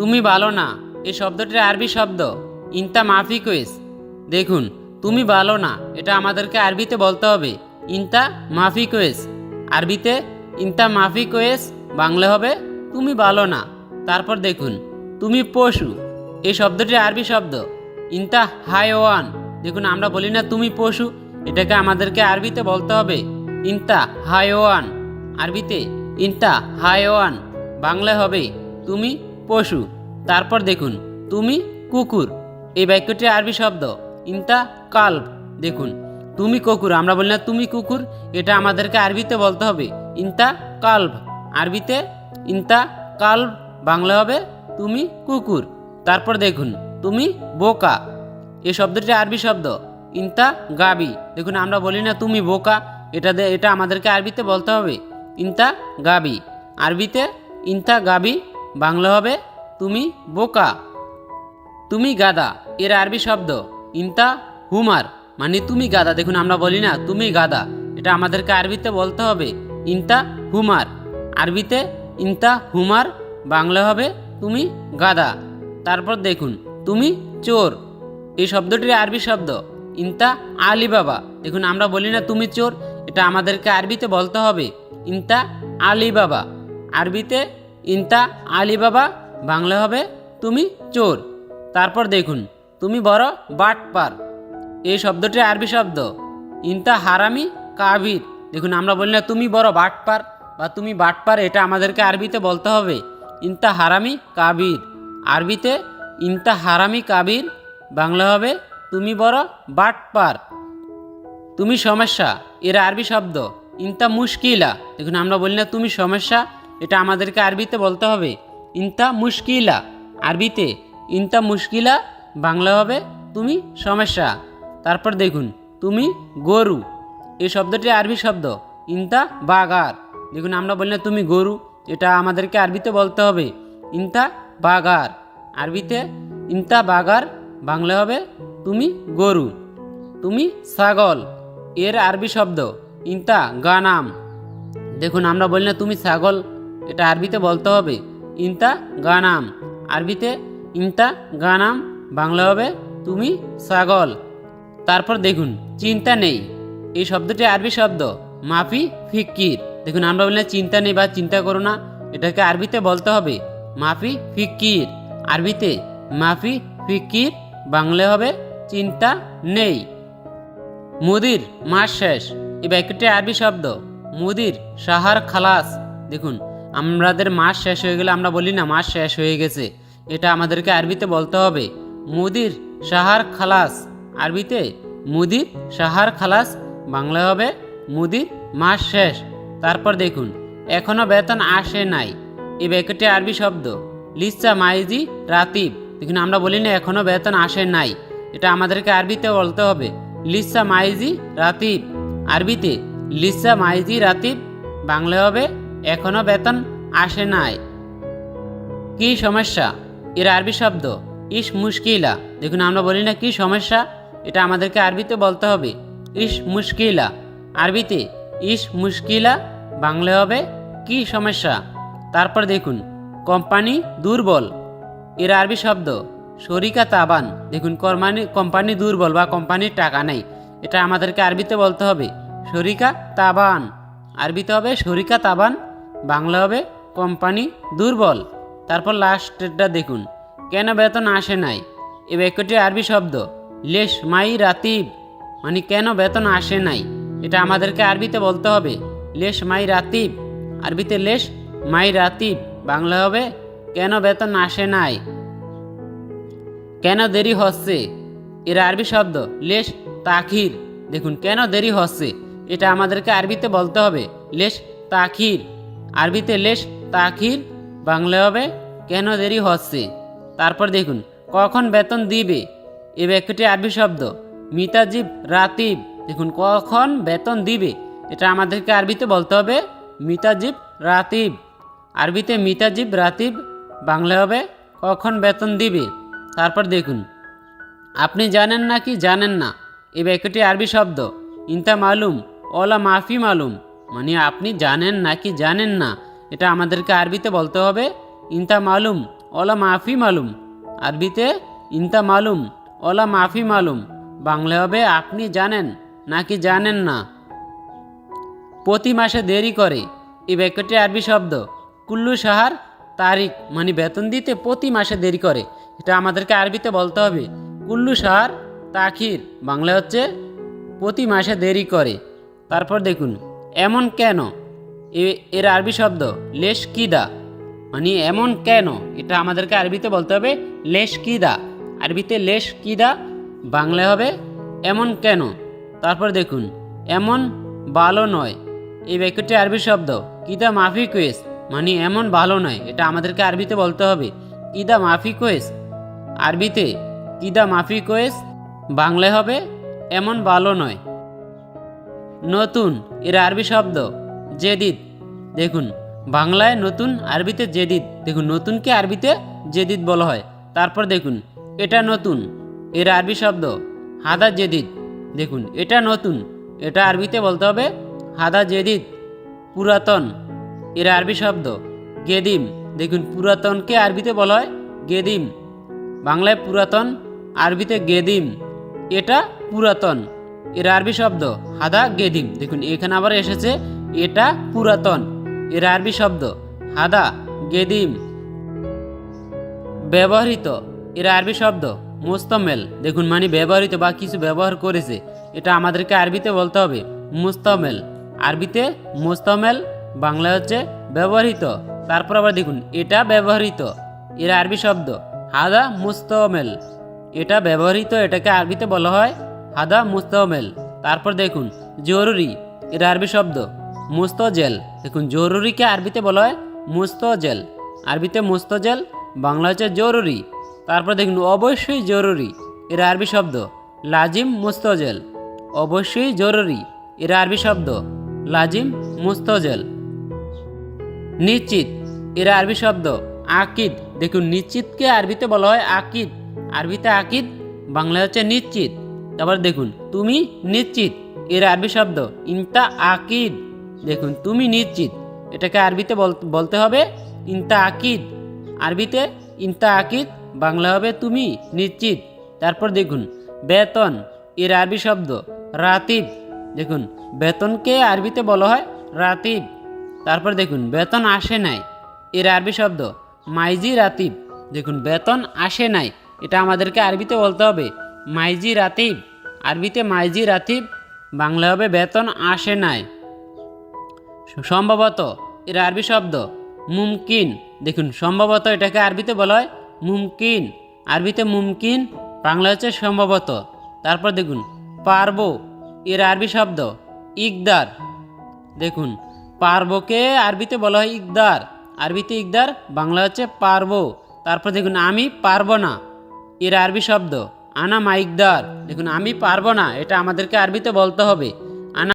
তুমি ভালো না এই শব্দটির আরবি শব্দ ইনতা মাফি কোয়েস। দেখুন, তুমি ভালো না এটা আমাদেরকে আরবিতে বলতে হবে ইনতা মাফি কোয়েস। আরবিতে ইনতা মাফি কোয়েস, বাংলা হবে তুমি ভালো না। তারপর দেখুন, তুমি পশু এই শব্দটির আরবি শব্দ ইনতা হায়ওয়ান। দেখুন, আমরা বলি না তুমি পশু, এটাকে আমাদেরকে আরবিতে বলতে হবে ইনতা হায়ওয়ান। আরবিতে ইনতা হায়ওয়ান, বাংলা হবে তুমি পশু। তারপর দেখুন, তুমি কুকুর এই বাক্যটি আরবি শব্দ ইনতা কাল্ব। দেখুন, তুমি কুকুর, আমরা বলি না তুমি কুকুর, এটা আমাদেরকে আরবিতে বলতে হবে ইনতা কাল্ব। আরবিতে ইনতা কাল্ব, বাংলা হবে তুমি কুকুর। তারপর দেখুন, তুমি বোকা এই শব্দটি আরবি শব্দ ইনতা গাবি। দেখুন, আমরা বলি না তুমি বোকা, এটা আমাদেরকে আরবিতে বলতে হবে ইনতা গাবি। আরবিতে ইনতা গাবি, বাংলা হবে তুমি বোকা। তুমি গাদা এর আরবি শব্দ ইনতা হুমার, মানে তুমি গাদা। দেখুন, আমরা বলি না তুমি গাদা, এটা আমাদেরকে আরবিতে বলতে হবে ইনতা হুমার। আরবিতে ইনতা হুমার, বাংলা হবে তুমি গাদা। তারপর দেখুন, তুমি চোর এই শব্দটির আরবি শব্দ ইনতা আলি বাবা। দেখুন, আমরা বলি না তুমি চোর, এটা আমাদেরকে আরবিতে বলতে হবে ইনতা আলি বাবা। আরবিতে ইনতা আলি বাবা, বাংলা হবে তুমি চোর। তারপর দেখুন, তুমি বড় বাটপার এই শব্দটির আরবি শব্দ ইনতা হারামি কাবির। দেখুন, আমরা বলি না তুমি বড় বাটপার বা তুমি বাটপার, এটা আমাদেরকে আরবিতে বলতে হবে ইনতা হারামি কাবির। আরবিতে ইনতা হারামি কাবির, বাংলা হবে তুমি বড় বাটপার। তুমি সমস্যা এর আরবি শব্দ ইনতা মুশকিলা। দেখুন, আমরা বলি না তুমি সমস্যা, এটা আমাদেরকে আরবিতে বলতে হবে ইনতা মুশকিলা। আরবিতে ইনতা মুশকিলা, বাংলা হবে তুমি সমস্যা। তারপর দেখুন, তুমি গরু এই শব্দটি আরবি শব্দ ইনতা বাগার। দেখুন, আমরা বলি না তুমি গরু, এটা আমাদেরকে আরবিতে বলতে হবে ইনতা বাগার। আরবিতে ইনতা বাগার, বাংলা হবে তুমি গরু। তুমি ছাগল এর আরবি শব্দ ইনতা গানাম। দেখুন, আমরা বলি না তুমি ছাগল, এটা আরবিতে বলতে হবে ইনতা গানাম। আরবিতে ইনতা গানাম, বাংলা হবে তুমি ছাগল। তারপর দেখুন, চিন্তা নেই এই শব্দটি আরবি শব্দ মাফি ফিক্কির। দেখুন, আমরা বলি না চিন্তা নেই বা চিন্তা করো না, এটাকে আরবিতে বলতে হবে মাফি ফিক্কির। আরবিতে মাফি ফিক্কির, বাংলা হবে চিন্তা নেই। মুদির মাস শেষ এই বাক্যটি আরবি শব্দ মুদির সাহার খালাস। দেখুন, আমাদের মাস শেষ হয়ে গেলে আমরা বলি না মাস শেষ হয়ে গেছে, এটা আমাদেরকে আরবিতে বলতে হবে মুদির সাহার খালাস। আরবিতে মুদির সাহার খালাস, বাংলা হবে মুদির মাস শেষ। তারপর দেখুন, এখনো বেতন আসে নাই এই বাক্যটি আরবি শব্দ লিসা মাইজি রাতিব। দেখুন, আমরা বলি না এখনো বেতন আসে নাই, এটা আমাদেরকে আরবিতে বলতে হবে লিসা মাইজি রাতিব। আরবিতে লিসা মাইজি রাতিব, বাংলা হবে এখনো বেতন আসে নাই। কি সমস্যা এর আরবি শব্দ ইস মুশকিলা। দেখুন, আমরা বলি না কি সমস্যা, এটা আমাদেরকে আরবিতে বলতে হবে ইস মুশকিলা। আরবিতে ইস মুশকিলা, বাংলা হবে কি সমস্যা। তারপর দেখুন, কোম্পানি দুর্বল এর আরবি শব্দ শরিকা তাবান। দেখুন, কোম্পানি দুর্বল বা কোম্পানির টাকা নেই, এটা আমাদেরকে আরবিতে বলতে হবে শরিকা তাবান। আরবিতে হবে শরিকা তাবান, বাংলা হবে কোম্পানি দুর্বল। তারপর লাস্টেরটা দেখুন, কেন বেতন আসে নাই এই বাক্যটি আরবি শব্দ লেশ মাই রাতিব, মানে কেন বেতন আসে নাই, এটা আমাদেরকে আরবিতে বলতে হবে লেশ মাই রাতিব। আরবিতে লেশ মাই রাতিব, বাংলা হবে কেন বেতন আসে নাই। কেন দেরি হচ্ছে এর আরবি শব্দ লেশ তাখির। দেখুন, কেন দেরি হচ্ছে, এটা আমাদেরকে আরবিতে বলতে হবে লেশ তাখির। আরবিতে লেশ তাখির, বাংলা হবে কেন দেরি হচ্ছে। তারপর দেখুন, কখন বেতন দিবে এই বাক্যটি আরবি শব্দ মিতাজিব রাতিব। দেখুন, কখন বেতন দিবে, এটা আমাদেরকে আরবিতে বলতে হবে মিতাজিব রাতিব। আরবিতে মিতাজিব রাতিব, বাংলা হবে কখন বেতন দিবে। তারপর দেখুন, আপনি জানেন না কি জানেন না এই বাক্যটি আরবি শব্দ ইনতা মালুম ওলা মাফি মালুম, মানে আপনি জানেন নাকি জানেন না, এটা আমাদেরকে আরবিতে বলতে হবে ইনতা মালুম ওলা মাফি মালুম। আরবিতে ইনতা মালুম ওলা মাফি মালুম। বাংলা হবে আপনি জানেন নাকি জানেন না। প্রতি মাসে দেরি করে, এই বাক্যটি আরবি শব্দ। কুল্লু সাহার তারিখ মানে বেতন দিতে প্রতি মাসে দেরি করে, এটা আমাদেরকে আরবিতে বলতে হবে কুল্লু সাহার তাখির। বাংলা হচ্ছে প্রতি মাসে দেরি করে। তারপর দেখুন এমন কেন, এর আরবি শব্দ লেশ কিদা, মানে এমন কেন, এটা আমাদেরকে আরবিতে বলতে হবে লেশ কিদা। আরবিতে লেশ কিদা, বাংলা হবে এমন কেন। তারপর দেখুন এমন ভালো নয়, এই বাক্যটি আরবি শব্দ কিদা মাফি কুয়েস, মানে এমন ভালো নয়, এটা আমাদেরকে আরবিতে বলতে হবে কিদা মাফি কোয়েস। আরবিতে কিদা মাফি কোয়েস, বাংলায় হবে এমন ভালো নয়। নতুন, এর আরবি শব্দ জেদিদ। দেখুন বাংলায় নতুন, আরবিতে জেদিদ। দেখুন নতুনকে আরবিতে জেদিদ বলা হয়। তারপর দেখুন এটা নতুন, এর আরবি শব্দ হাদা জেদিদ। দেখুন এটা নতুন, এটা আরবিতে বলতে হবে হাদা জেদিদ। পুরাতন, এর আরবি শব্দ গেদিম। দেখুন পুরাতনকে আরবিতে বলা হয় গেদিম, বাংলায় পুরাতন, আরবিতে গেদিম। এটা পুরাতন, এর আরবি শব্দ হাদা গেদিম। দেখুন এখানে আবার এসেছে এটা পুরাতন, এর আরবি শব্দ হাদা গেদিম। ব্যবহৃত, এর আরবি শব্দ মুস্তমেল। দেখুন মানে ব্যবহৃত বা কিছু ব্যবহার করেছে, এটা আমাদেরকে আরবিতে বলতে হবে মুস্তমেল। আরবিতে মুস্তমেল, বাংলা হচ্ছে ব্যবহৃত। তারপর আবার দেখুন এটা ব্যবহৃত, এর আরবি শব্দ হাদা মুস্তমেল। এটা ব্যবহৃত, এটাকে আরবিতে বলা হয় হাদা মুস্তমেল। তারপর দেখুন জরুরি, এর আরবি শব্দ মুস্তজেল। দেখুন জরুরিকে আরবিতে বলা হয় মুস্তজেল, আরবিতে মুস্তজেল, বাংলা হচ্ছে জরুরি। তারপর দেখুন অবশ্যই জরুরি, এর আরবি শব্দ লাজিম মুস্তজেল। অবশ্যই জরুরি, এর আরবি শব্দ লাজিম মুস্তজেল। নিশ্চিত, এর আরবি শব্দ আকিদ। দেখুন নিশ্চিতকে আরবিতে বলা হয় আকিদ, আরবিতে আকিদ, বাংলা হচ্ছে নিশ্চিত। তারপর দেখুন তুমি নিশ্চিত, এর আরবি শব্দ ইনতা আকিদ। দেখুন তুমি নিশ্চিত, এটাকে আরবিতে বলতে হবে ইনতা আকিদ। আরবিতে ইনতা আকিদ, বাংলা হবে তুমি নিশ্চিত। তারপর দেখুন বেতন, এর আরবি শব্দ রাতিব। দেখুন বেতনকে আরবিতে বলা হয় রাতিব। তারপর দেখুন বেতন আসে নাই, এর আরবি শব্দ মাইজি রাতিব। দেখুন বেতন আসে নাই, এটা আমাদেরকে আরবিতে বলতে হবে মাইজি রাতিব। আরবিতে মাইজি রাতিব, বাংলা হবে বেতন আসে নাই। সম্ভবত, এর আরবি শব্দ মুমকিন। দেখুন সম্ভবত, এটাকে আরবিতে বলা হয় মুমকিন। আরবিতে মুমকিন, বাংলা হচ্ছে সম্ভবত। তারপর দেখুন পারবো, এর আরবি শব্দ ইকদার। দেখুন পারবোকে আরবিতে বলা হয় ইকদার, আরবিতে ইকদার, বাংলা হচ্ছে পারবো। তারপর দেখুন আমি পারবো না, এর আরবি শব্দ আনা মাইকদার। দেখুন আমি পারবো না, এটা আমাদেরকে আরবিতে বলতে হবে